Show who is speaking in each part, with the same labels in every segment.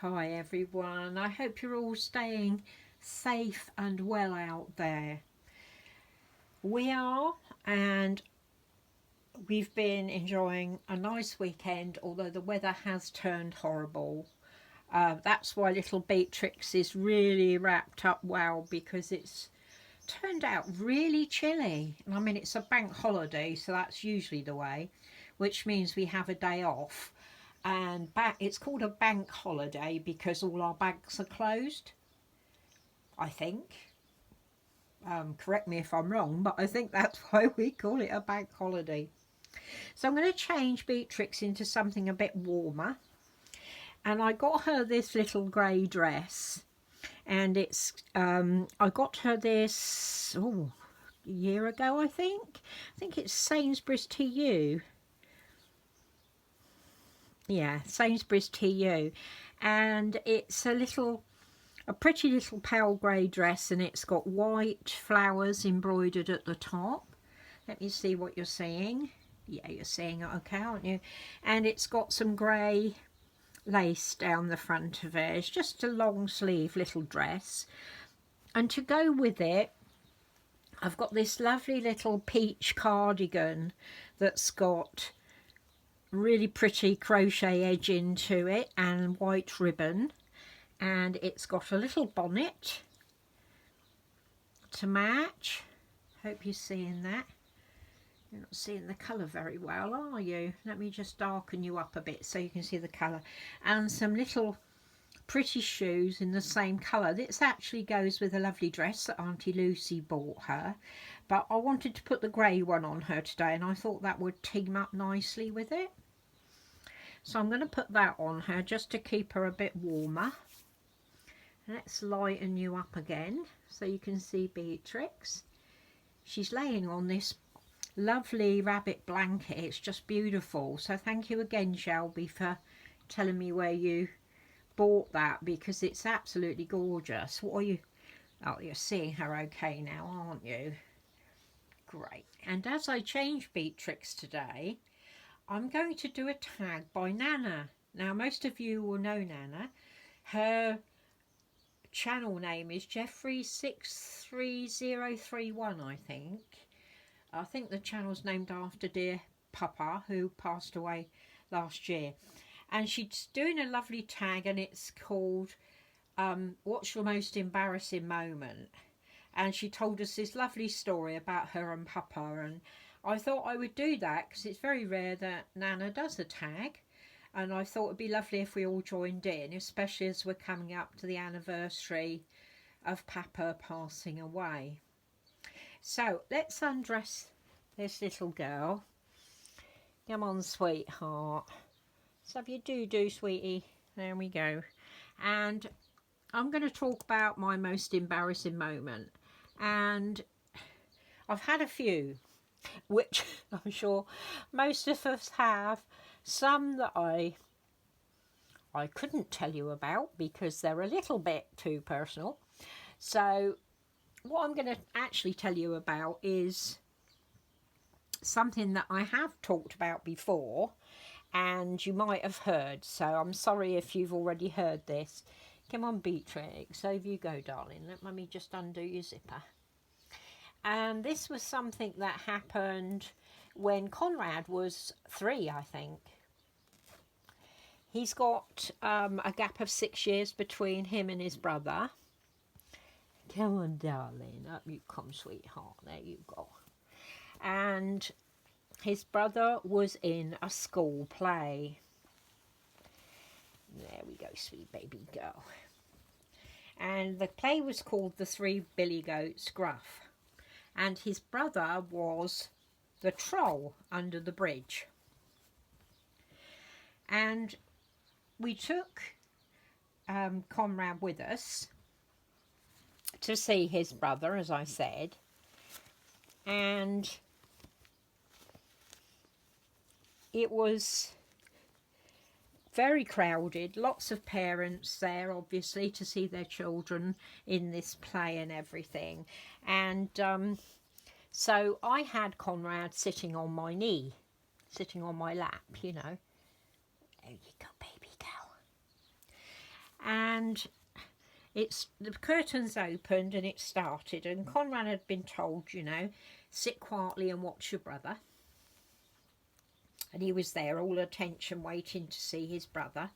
Speaker 1: Hi everyone, I hope you're all staying safe and well out there. We are, and we've been enjoying a nice weekend, although the weather has turned horrible. That's why little Beatrix is really wrapped up well, because it's turned out really chilly. And I mean, it's a bank holiday, so that's usually the way, which means we have a day off. And it's called a bank holiday because all our banks are closed, I think. Correct me if I'm wrong, but I think that's why we call it a bank holiday. So I'm going to change Beatrix into something a bit warmer. And I got her this little grey dress. And it's, I got her this, a year ago, I think. I think it's Sainsbury's TU. Yeah, Sainsbury's TU, and it's a pretty little pale grey dress, and it's got white flowers embroidered at the top. Let me see what you're seeing. Yeah, you're seeing it okay, aren't you? And it's got some grey lace down the front of it. It's just a long sleeve little dress, and to go with it, I've got this lovely little peach cardigan that's got really pretty crochet edge into it and white ribbon, and it's got a little bonnet to match. Hope you're seeing that. You're not seeing the colour very well, are you? Let me just darken you up a bit so you can see the colour. And some little pretty shoes in the same colour. This actually goes with a lovely dress that Auntie Lucy bought her, but I wanted to put the grey one on her today, and I thought that would team up nicely with it. So I'm going to put that on her just to keep her a bit warmer. Let's lighten you up again so you can see Beatrix. She's laying on this lovely rabbit blanket. It's just beautiful. So thank you again, Shelby, for telling me where you bought that, because it's absolutely gorgeous. What are you... Oh, you're seeing her okay now, aren't you? Great. And as I change Beatrix today, I'm going to do a tag by Nana. Now, most of you will know Nana. Her channel name is Jeffrey63031, I think. I think the channel's named after dear Papa, who passed away last year. And she's doing a lovely tag, and it's called What's Your Most Embarrassing Moment? And she told us this lovely story about her and Papa, and I thought I would do that because it's very rare that Nana does a tag, and I thought it'd be lovely if we all joined in, especially as we're coming up to the anniversary of Papa passing away. So let's undress this little girl. Come on, sweetheart. Let's have your doo-doo, sweetie. There we go. And I'm going to talk about my most embarrassing moment, and I've had a few, which I'm sure most of us have. Some that I couldn't tell you about because they're a little bit too personal. So what I'm going to actually tell you about is something that I have talked about before, and you might have heard, so I'm sorry if you've already heard this. Come on, Beatrix, over you go, darling. Let me just undo your zipper. And this was something that happened when Conrad was 3, I think. He's got a gap of 6 years between him and his brother. Come on, darling. Up you come, sweetheart. There you go. And his brother was in a school play. There we go, sweet baby girl. And the play was called The Three Billy Goats Gruff. And his brother was the troll under the bridge. And we took Conrad with us to see his brother, as I said. And it was very crowded, lots of parents there, obviously, to see their children in this play and everything. And so I had Conrad sitting on my knee, sitting on my lap, you know. There you go, baby girl. and the curtains opened and it started, and Conrad had been told, you know, sit quietly and watch your brother. And he was there, all attention, waiting to see his brother.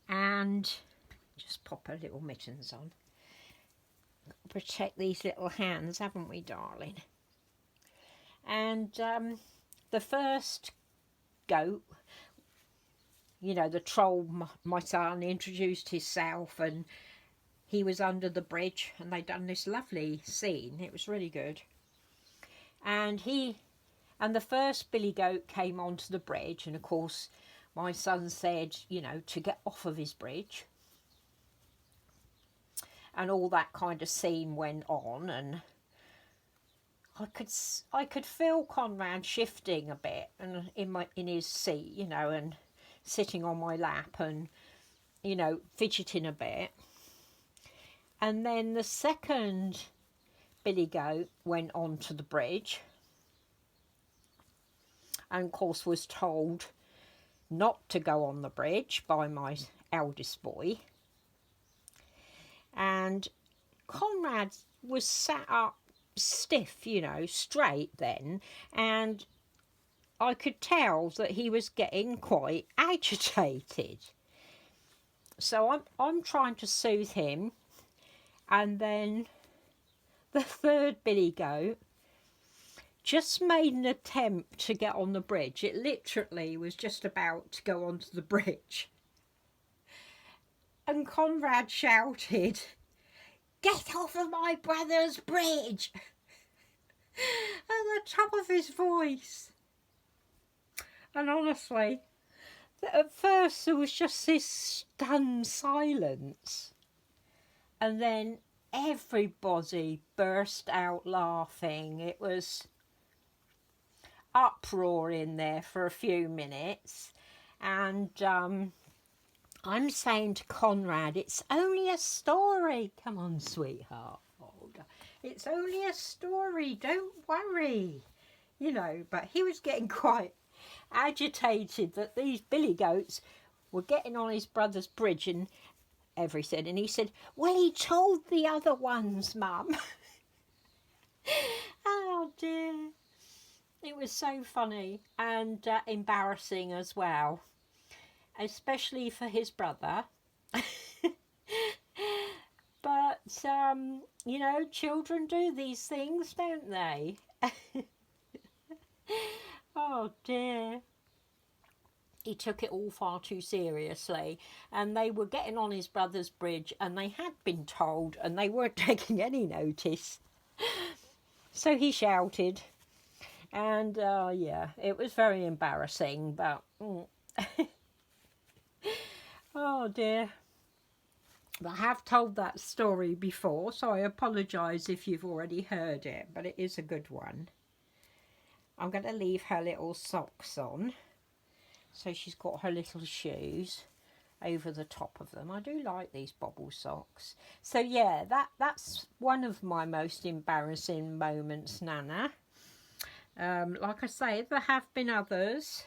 Speaker 1: And just pop her little mittens on. Protect these little hands, haven't we, darling? And the first goat, you know, the troll, my son, introduced himself, and he was under the bridge, and they'd done this lovely scene. It was really good. And the first billy goat came onto the bridge, and of course my son said, you know, to get off of his bridge. And all that kind of scene went on, and I could feel Conrad shifting a bit, and in his seat, you know, and sitting on my lap, and, you know, fidgeting a bit. And then the second billy goat went onto the bridge, and of course was told not to go on the bridge by my eldest boy. And Conrad was sat up stiff, you know, straight then, and I could tell that he was getting quite agitated. So I'm trying to soothe him, and then the third billy goat just made an attempt to get on the bridge. It literally was just about to go onto the bridge. And Conrad shouted, "Get off of my brother's bridge!" at the top of his voice. And honestly, at first there was just this stunned silence. And then everybody burst out laughing. It was uproar in there for a few minutes. And I'm saying to Conrad, it's only a story. Come on, sweetheart. It's only a story. Don't worry. You know, but he was getting quite agitated that these billy goats were getting on his brother's bridge, and everything. And he said, "Well, he told the other ones, Mum." Oh, dear. It was so funny and embarrassing as well, especially for his brother. But, you know, children do these things, don't they? Oh, dear. He took it all far too seriously, and they were getting on his brother's bridge, and they had been told, and they weren't taking any notice. So he shouted, and yeah, it was very embarrassing, but oh dear. I have told that story before, so I apologise if you've already heard it, but it is a good one. I'm going to leave her little socks on, so she's got her little shoes over the top of them. I do like these bobble socks. So yeah, that's one of my most embarrassing moments, Nana. Like I say, there have been others,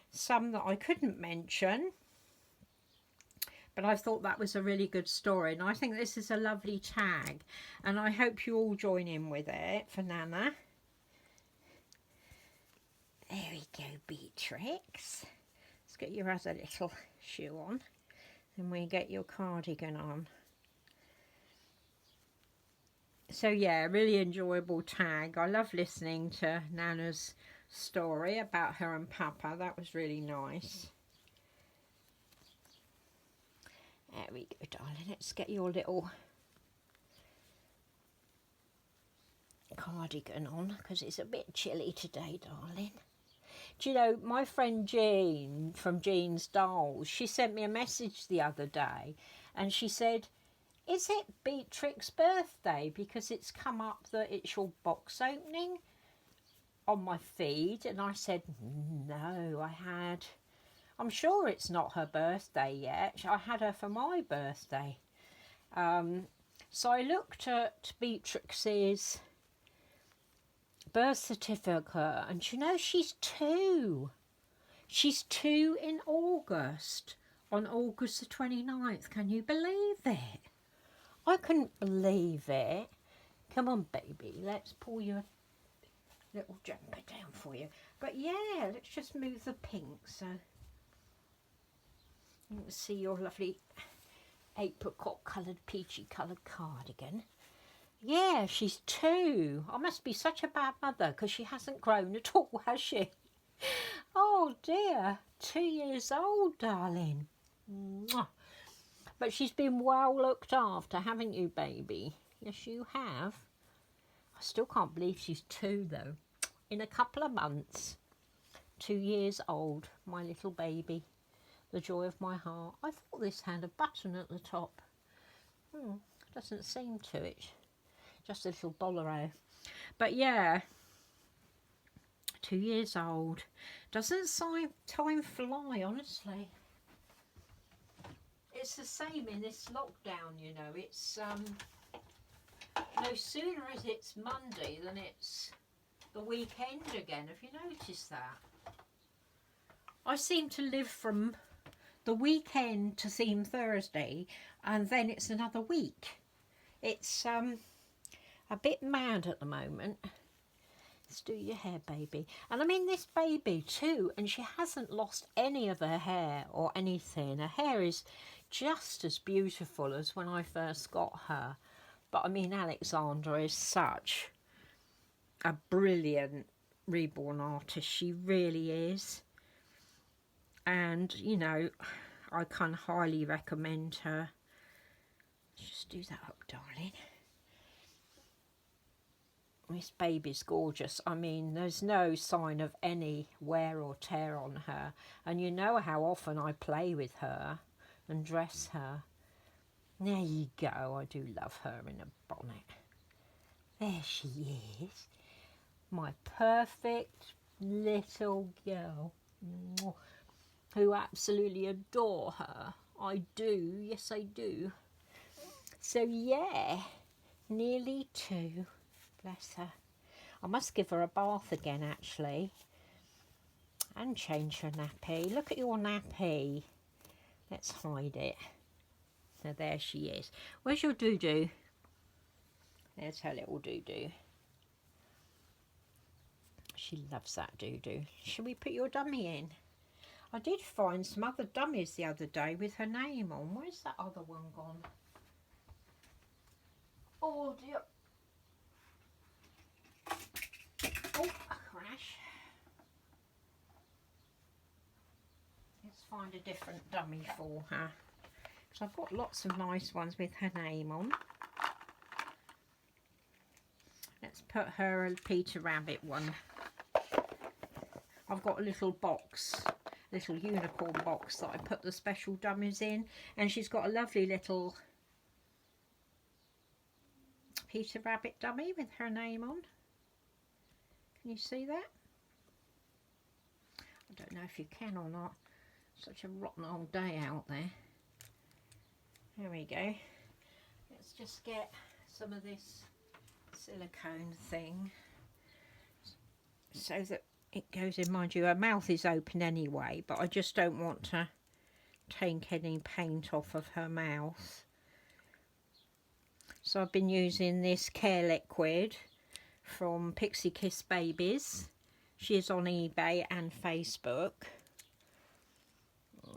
Speaker 1: some that I couldn't mention, but I thought that was a really good story, and I think this is a lovely tag, and I hope you all join in with it for Nana. There we go, Beatrix. Let's get your other little shoe on, then we get your cardigan on. So yeah, really enjoyable tag. I love listening to Nana's story about her and Papa. That was really nice. There we go, darling. Let's get your little cardigan on, because it's a bit chilly today, darling. Do you know, my friend Jean from Jean's Dolls, she sent me a message the other day, and she said, "Is it Beatrix's birthday? Because it's come up that it's your box opening on my feed." And I said, no, I'm sure it's not her birthday yet. I had her for my birthday. So I looked at Beatrix's birth certificate, and you know, she's 2. She's 2 in August. on August the 29th. Can you believe it? I couldn't believe it. Come on, baby, let's pull your little jumper down for you. But yeah, let's just move the pink so you can see your lovely apricot coloured, peachy coloured cardigan. Yeah, she's 2. I must be such a bad mother because she hasn't grown at all, has she? Oh dear, 2 years old, darling. Mwah. But she's been well looked after, haven't you, baby? Yes, you have. I still can't believe she's 2, though. In a couple of months. 2 years old, my little baby. The joy of my heart. I thought this had a button at the top. Doesn't seem to it. Just a little bolero. But yeah, 2 years old. Doesn't time fly, honestly. It's the same in this lockdown, you know. It's no sooner as it's Monday than it's the weekend again. Have you noticed that? I seem to live from the weekend to theme Thursday, and then it's another week. It's a bit mad at the moment. Let's do your hair, baby. And I mean this baby too, and she hasn't lost any of her hair or anything. Her hair is just as beautiful as when I first got her. But I mean, Alexandra is such a brilliant reborn artist. She really is. And, you know, I can highly recommend her. Just do that up, darling. This baby's gorgeous. I mean, there's no sign of any wear or tear on her. And you know how often I play with her and dress her. There you go. I do love her in a bonnet. There she is. My perfect little girl. Who absolutely adore her. I do. Yes, I do. So, yeah. Nearly 2. Bless her. I must give her a bath again, actually. And change her nappy. Look at your nappy. Let's hide it. So there she is. Where's your doo-doo? There's her little doo-doo. She loves that doo-doo. Shall we put your dummy in? I did find some other dummies the other day with her name on. Where's that other one gone? Oh dear. Oh, a crash. Let's find a different dummy for her. So I've got lots of nice ones with her name on. Let's put her a Peter Rabbit one. I've got a little box, little unicorn box that I put the special dummies in, and she's got a lovely little Peter Rabbit dummy with her name on. Can you see that? I don't know if you can or not. Such a rotten old day out there. There we go. Let's just get some of this silicone thing so that it goes in. Mind you, her mouth is open anyway, but I just don't want to take any paint off of her mouth. So I've been using this care liquid from Suzanne'sBabies. She is on eBay and Facebook.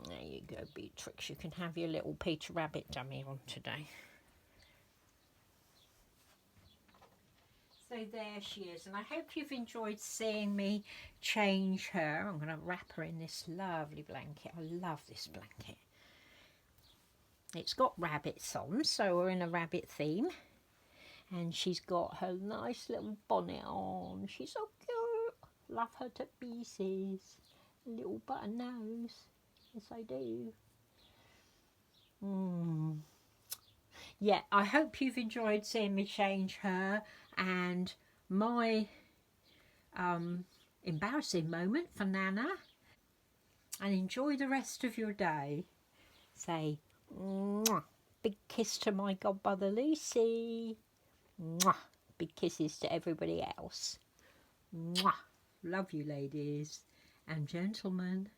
Speaker 1: There you go, Beatrix. You can have your little Peter Rabbit dummy on today. So there she is, and I hope you've enjoyed seeing me change her. I'm going to wrap her in this lovely blanket. I love this blanket. It's got rabbits on, so we're in a rabbit theme. And she's got her nice little bonnet on. She's so cute. Love her to pieces. A little button nose. Yes, I do. Yeah, I hope you've enjoyed seeing me change her and my embarrassing moment for Nana. And enjoy the rest of your day. Say, mwah. Big kiss to my godmother Lucy. Mwah. Big kisses to everybody else. Mwah. Love you, ladies and gentlemen.